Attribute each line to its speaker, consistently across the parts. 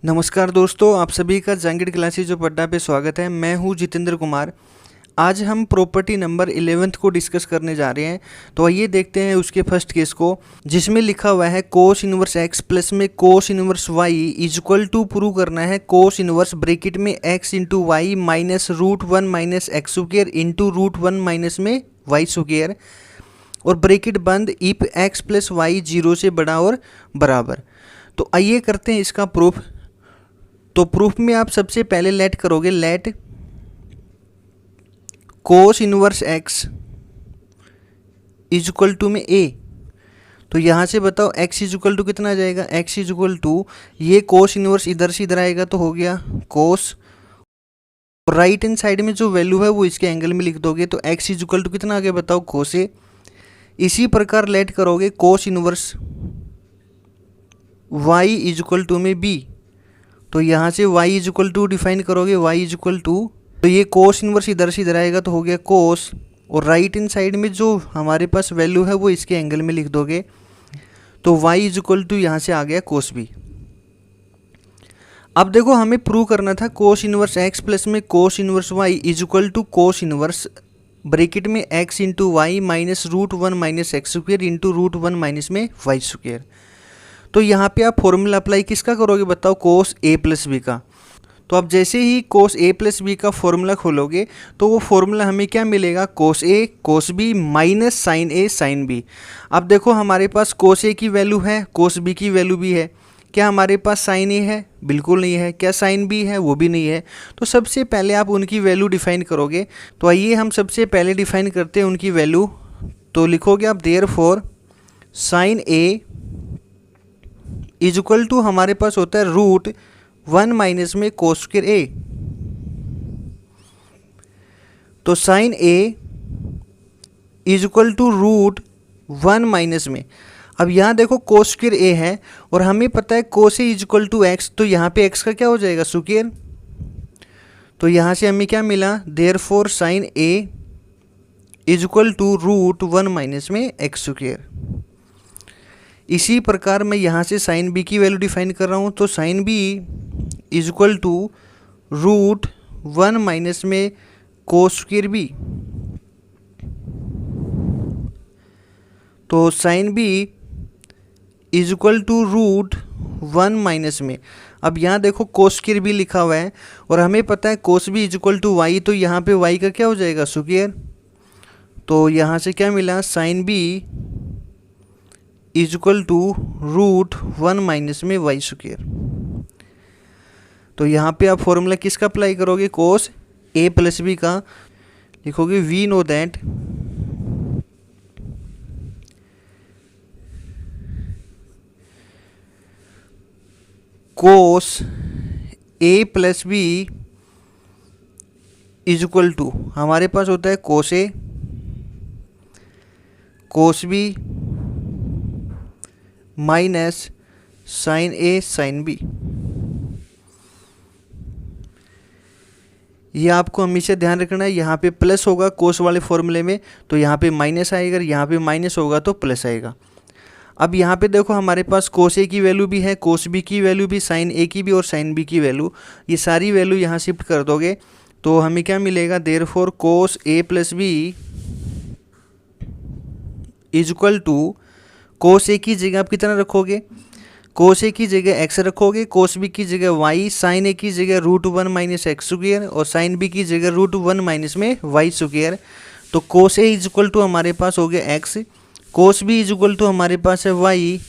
Speaker 1: नमस्कार दोस्तों, आप सभी का जहांगीर क्लासेज जो पड्डा पे स्वागत है। मैं हूं जितेंद्र कुमार। आज हम प्रॉपर्टी नंबर 11th को डिस्कस करने जा रहे हैं। तो आइए देखते हैं उसके फर्स्ट केस को, जिसमें लिखा हुआ है कोस इनवर्स एक्स प्लस में cos inverse Y is equal to prove करना है कोस इनवर्स ब्रैकेट में x into Y minus root one minus x square into root one minus में वाई स्क्वायर और ब्रैकेट बंद if x plus y zero से बड़ा और बराबर। तो आइए करते हैं इसका प्रूफ। तो प्रूफ में आप सबसे पहले लेट करोगे, let cos inverse x is equal to में ए। तो यहाँ से बताओ एक्स इज इक्वल टू कितना आ जाएगा, एक्स इज इक्वल टू ये कोस इनवर्स इधर से इधर आएगा तो हो गया कोस, राइट हैंड साइड में जो वैल्यू है वो इसके एंगल में लिख दोगे तो एक्स इज इक्वल टू कितना आ गया बताओ कोस ए। इसी प्रकार लेट करोगे cos inverse Y is equal to में बी। तो यहाँ से y is equal to define करोगे, y इज इक्वल टू तो ये कोस इनवर्स इधर से इधर आएगा तो हो गया कोस, और राइट इन साइड में जो हमारे पास वैल्यू है वो इसके एंगल में लिख दोगे तो y इज इक्वल टू यहाँ से आ गया कोस बी। अब देखो हमें प्रूव करना था कोस इनवर्स x प्लस में cos inverse y is equal to cos inverse bracket में x into Y minus root one minus x square into root one minus में वाई स्क्वायर। तो यहाँ पे आप फॉर्मूला अप्लाई किसका करोगे बताओ, कोस ए प्लस बी का। तो आप जैसे ही कोस ए प्लस बी का फॉर्मूला खोलोगे तो वो फॉर्मूला हमें क्या मिलेगा, कोस a cos b minus sine a sine B. अब देखो हमारे पास कोस ए की वैल्यू है, कोस बी की वैल्यू भी है। क्या हमारे पास साइन ए है? बिल्कुल नहीं है। क्या साइन बी है? वो भी नहीं है। तो सबसे पहले आप उनकी वैल्यू डिफाइन करोगे। तो आइए हम सबसे पहले डिफाइन करते हैं उनकी वैल्यू। तो लिखोगे आप therefore sine A is equal to हमारे पास होता है रूट वन माइनस में कोस स्क्वायर ए। तो sine A is equal to root one minus में, अब यहाँ देखो कोस स्क्वायर ए है और हमें पता है cos A is equal to x, तो यहाँ पे एक्स का क्या हो जाएगा स्क्वायर। तो यहाँ से हमें क्या मिला, therefore sine A is equal to root one minus में एक्स स्क्वायर। इसी प्रकार मैं यहाँ से साइन बी की वैल्यू डिफाइन कर रहा हूँ। तो sine B is equal to root one minus में कोस स्क्वायर बी। तो sine B is equal to root one minus में, अब यहाँ देखो कोस स्क्वायर बी लिखा हुआ है और हमें पता है cos B is equal to Y, तो यहाँ पे वाई का क्या हो जाएगा स्क्वायर। तो यहाँ से क्या मिला, sine B is equal to root one minus में वाई स्क्वायर। तो यहाँ पे आप फॉर्मूला किसका अप्लाई करोगे, कोस ए प्लस बी का। लिखोगे we know that cos A plus B is equal to हमारे पास होता है cos a cos b minus sine a sine b. ये आपको हमेशा ध्यान रखना है, यहाँ पे प्लस होगा कोस वाले फॉर्मूले में तो यहाँ पे माइनस आएगा, यहाँ पे माइनस होगा तो प्लस आएगा। अब यहाँ पे देखो हमारे पास कोस ए की वैल्यू भी है, कोस बी की वैल्यू भी, साइन ए की भी और साइन बी की वैल्यू, ये सारी वैल्यू यहाँ शिफ्ट कर दोगे तो हमें क्या मिलेगा, therefore cos A plus B is equal to cos A की जगह आप कितना रखोगे, कोस ए की जगह एक्स रखोगे, कोस बी की जगह वाई, साइन ए की जगह root one minus x square और साइन बी की जगह रूट वन माइनस में वाई स्क्वायर। तो cos A is equal to हमारे पास हो गया x, cos B is equal to हमारे पास है वाई,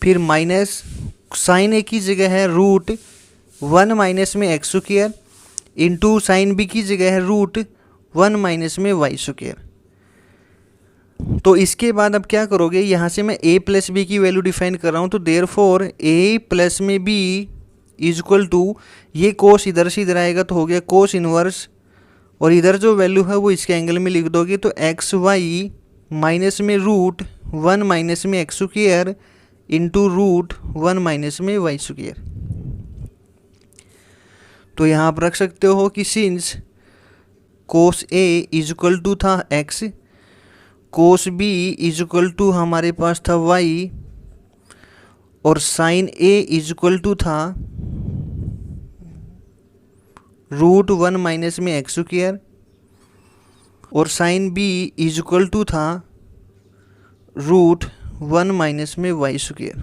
Speaker 1: फिर माइनस साइन ए की जगह है रूट वन माइनस में x square into sine b की जगह है रूट वन माइनस में वाई स्क्वायर। तो इसके बाद अब क्या करोगे, यहाँ से मैं a प्लस बी की वैल्यू डिफाइन कर रहा हूँ। तो देयरफॉर a प्लस में b इज इक्वल टू ये कोस इधर से इधर आएगा तो हो गया कोस इनवर्स, और इधर जो वैल्यू है वो इसके एंगल में लिख दोगे तो एक्स वाई माइनस में रूट वन माइनस में x square into root one minus में वाई स्क्वायर। तो यहाँ आप रख सकते हो कि since cos A is equal to था X, cos B is equal to हमारे पास था वाई और sine A is equal to था रूट 1 माइनस में एक्स स्क्वायर, और sine B is equal to था रूट 1 माइनस में वाई स्क्वायर।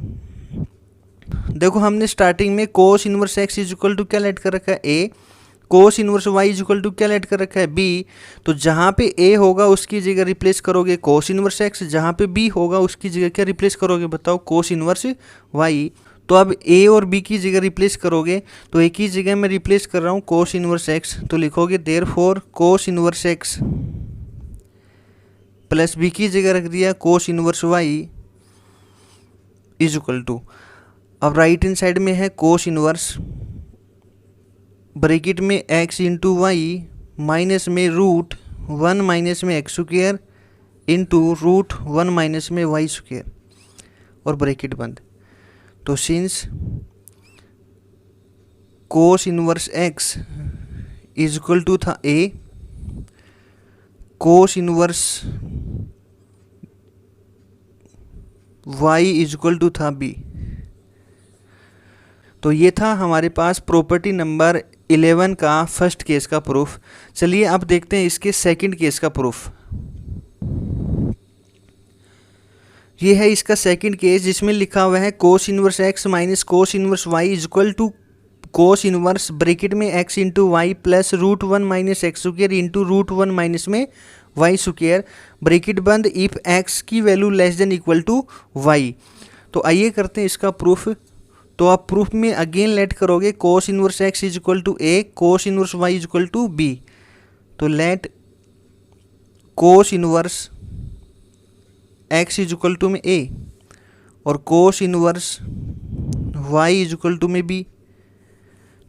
Speaker 1: देखो हमने स्टार्टिंग में cos inverse x is equal to क्या लेट कर रखा है A, cos inverse Y is equal to क्या लेट कर रखा है बी। तो जहाँ पे ए होगा उसकी जगह रिप्लेस करोगे कोस इनवर्स एक्स, जहाँ पे बी होगा उसकी जगह क्या रिप्लेस करोगे बताओ, कोस इनवर्स वाई। तो अब ए और बी की जगह रिप्लेस करोगे, तो ए की जगह मैं रिप्लेस कर रहा हूँ कोस इनवर्स एक्स, तो लिखोगे therefore cos inverse x plus B की जगह रख दिया cos inverse Y is equal to, अब राइट हैंड साइड में है कोस इनवर्स ब्रैकेट में एक्स इंटू वाई माइनस में रूट 1 माइनस में x square into root 1 minus में वाई स्क्वायर और ब्रैकेट बंद। तो since cos inverse x is equal to था A, cos inverse Y is equal to था B. तो ये था हमारे पास प्रॉपर्टी नंबर 11 का फर्स्ट केस का प्रूफ। चलिए अब देखते हैं इसके सेकंड केस का प्रूफ। ये है इसका सेकंड केस जिसमें लिखा हुआ है cos inverse x minus cos inverse Y is equal to cos inverse bracket में x into Y plus root 1 minus x square into root 1 minus में वाई स्क्वायर ब्रैकेट बंद इफ एक्स की value less than equal to Y. तो आइए करते हैं इसका proof. तो आप प्रूफ में अगेन लेट करोगे cos inverse x is equal to A, cos inverse Y is equal to B. तो let cos inverse x is equal to में ए और cos inverse Y is equal to में B.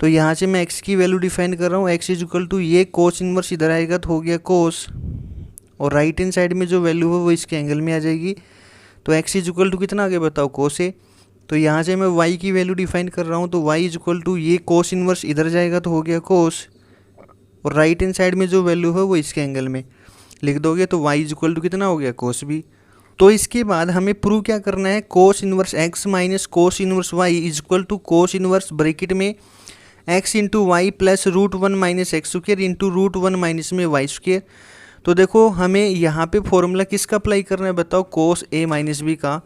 Speaker 1: तो यहाँ से मैं x की वैल्यू डिफाइन कर रहा हूँ, एक्स इज इक्वल टू ये कोस इनवर्स इधर आएगा तो हो गया कोस, और राइट हैंड साइड में जो वैल्यू है वो इसके एंगल में आ जाएगी। तो एक्स इज इक्वल टू कितना आ गया बताओ कोस ए। तो यहाँ से मैं y की वैल्यू डिफाइन कर रहा हूँ, तो y इज इक्वल टू ये कोस इनवर्स इधर जाएगा तो हो गया कोस, और राइट हैंड साइड में जो वैल्यू है वो इसके एंगल में लिख दोगे तो y इज इक्वल टू कितना हो गया कोस बी। तो इसके बाद हमें प्रूव क्या करना है, cos inverse x minus cos inverse y is equal to cos inverse bracket में x into Y plus root 1 minus x square into root 1 minus में वाई स्क्वायर। तो देखो हमें यहाँ पे फॉर्मूला किसका अप्लाई करना है बताओ, कोस a माइनस बी का।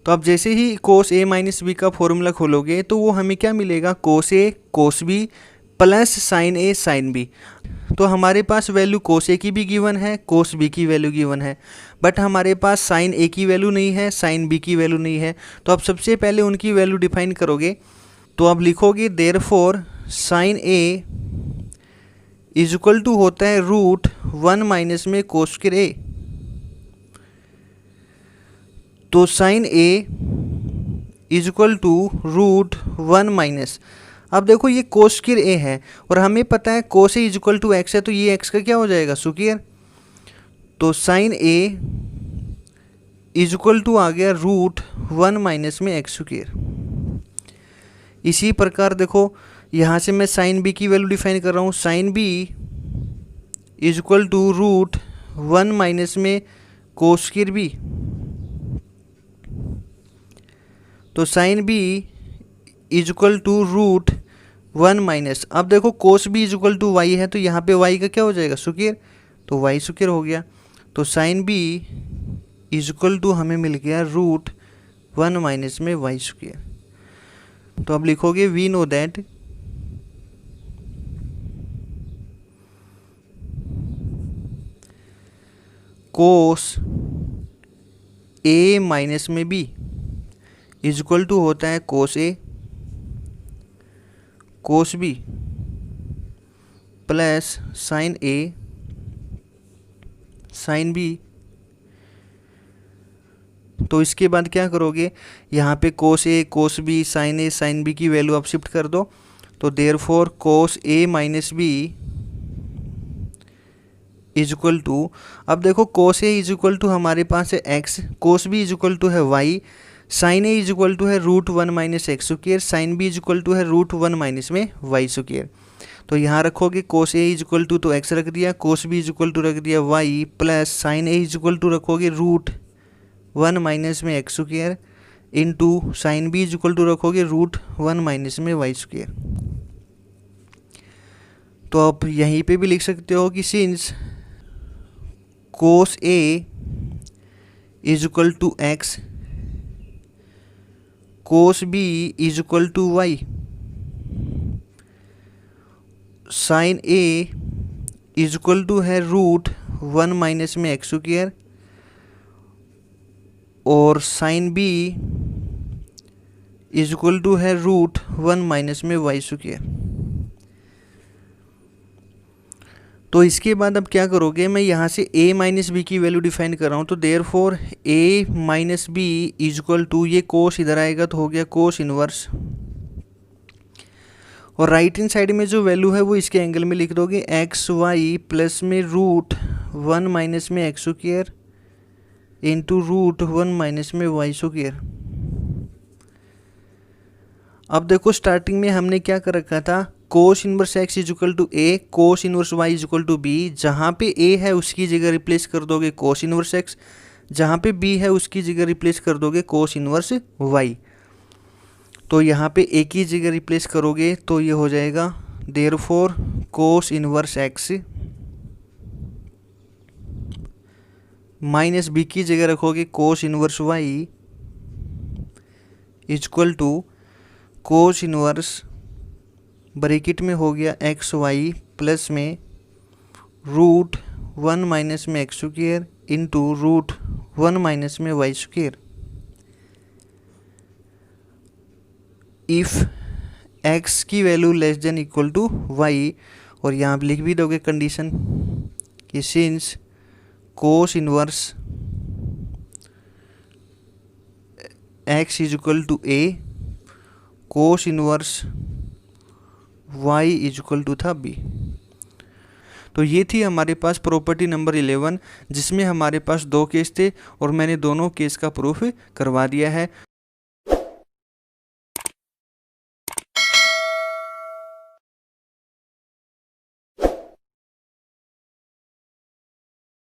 Speaker 1: तो अब जैसे ही कोस a माइनस बी का फॉर्मूला खोलोगे तो वो हमें क्या मिलेगा, cos a cos b plus sine a sine b। तो हमारे पास वैल्यू कोस a की भी गिवन है, कोस b की वैल्यू गिवन है, बट हमारे पास साइन a की वैल्यू नहीं है, साइन b की वैल्यू नहीं है। तो अब सबसे पहले उनकी वैल्यू डिफाइन करोगे, तो अब लिखोगे therefore sine a is equal to होता है रूट 1 माइनस में कोस स्क्वायर a। तो sine a is equal to root 1 minus, अब देखो ये कोस स्क्वायर a है और हमें पता है cos a is equal to x है, तो ये x का क्या हो जाएगा स्क्वायर। तो sine a is equal to आ गया रूट 1 माइनस में एक्स स्क्वायर। इसी प्रकार देखो यहाँ से मैं साइन b की वैल्यू डिफाइन कर रहा हूँ, sine b is equal to root 1 minus में कोस स्क्वायर b। तो sine b is equal to root 1 minus, अब देखो cos b is equal to Y है, तो यहाँ पे y का क्या हो जाएगा स्क्वायर, तो वाई स्क्वायर हो गया। तो sine b is equal to हमें मिल गया रूट 1 माइनस में वाई स्क्वायर। तो अब लिखोगे we know that cos a minus में b इज इक्वल टू होता है cos a cos b plus sine a sine b। तो इसके बाद क्या करोगे, यहाँ पे cos a cos b sine a sine b की वैल्यू आप शिफ्ट कर दो। तो therefore cos a minus b is equal to, अब देखो cos a is equal to हमारे पास है x, cos b is equal to है y, sine a is equal to है root 1 minus x square, sine b is equal to है root 1 minus में Y square. तो यहाँ रखोगे cos a is equal to तो x रख दिया, cos b is equal to रख दिया y, plus sine a is equal to रखोगे रूट 1 माइनस में x square into sine b is equal to रखोगे रूट 1 माइनस में वाई स्क्वायर। तो आप यहीं पे भी लिख सकते हो कि since cos A is equal to x, cos B is equal to y, sine A is equal to है रूट 1 माइनस में एक्स स्क्वायर, और sine B is equal to है रूट 1 माइनस में वाई स्क्वायर। तो इसके बाद अब क्या करोगे, मैं यहाँ से a माइनस बी की वैल्यू डिफाइन कर रहा हूँ, तो therefore a minus b is equal to, ये कोस इधर आएगा तो हो गया कोस इनवर्स, और राइट हैंड साइड में जो वैल्यू है वो इसके एंगल में लिख दोगे, एक्स वाई प्लस में रूट 1 माइनस में x square into root 1 minus में वाई स्क्वायर। अब देखो स्टार्टिंग में हमने क्या कर रखा था, cos inverse x is equal to A, cos inverse Y is equal to b. जहाँ पे ए है उसकी जगह रिप्लेस कर दोगे कोस इनवर्स एक्स, जहाँ पे बी है उसकी जगह रिप्लेस कर दोगे कोस इनवर्स वाई। तो यहाँ पे ए की जगह रिप्लेस करोगे तो ये हो जाएगा therefore cos inverse x minus b की जगह रखोगे cos inverse Y is equal to cos inverse bracket में हो गया एक्स वाई प्लस में रूट 1 माइनस में x square into root 1 minus में वाई स्क्वायर। इफ़ x की value less than equal to y, और यहाँ पे लिख भी दोगे कंडीशन कि since cos inverse x is equal to a, cos inverse y is equal to था b। तो ये थी हमारे पास प्रॉपर्टी नंबर 11, जिसमें हमारे पास 2 केस थे और मैंने दोनों केस का प्रूफ करवा दिया है।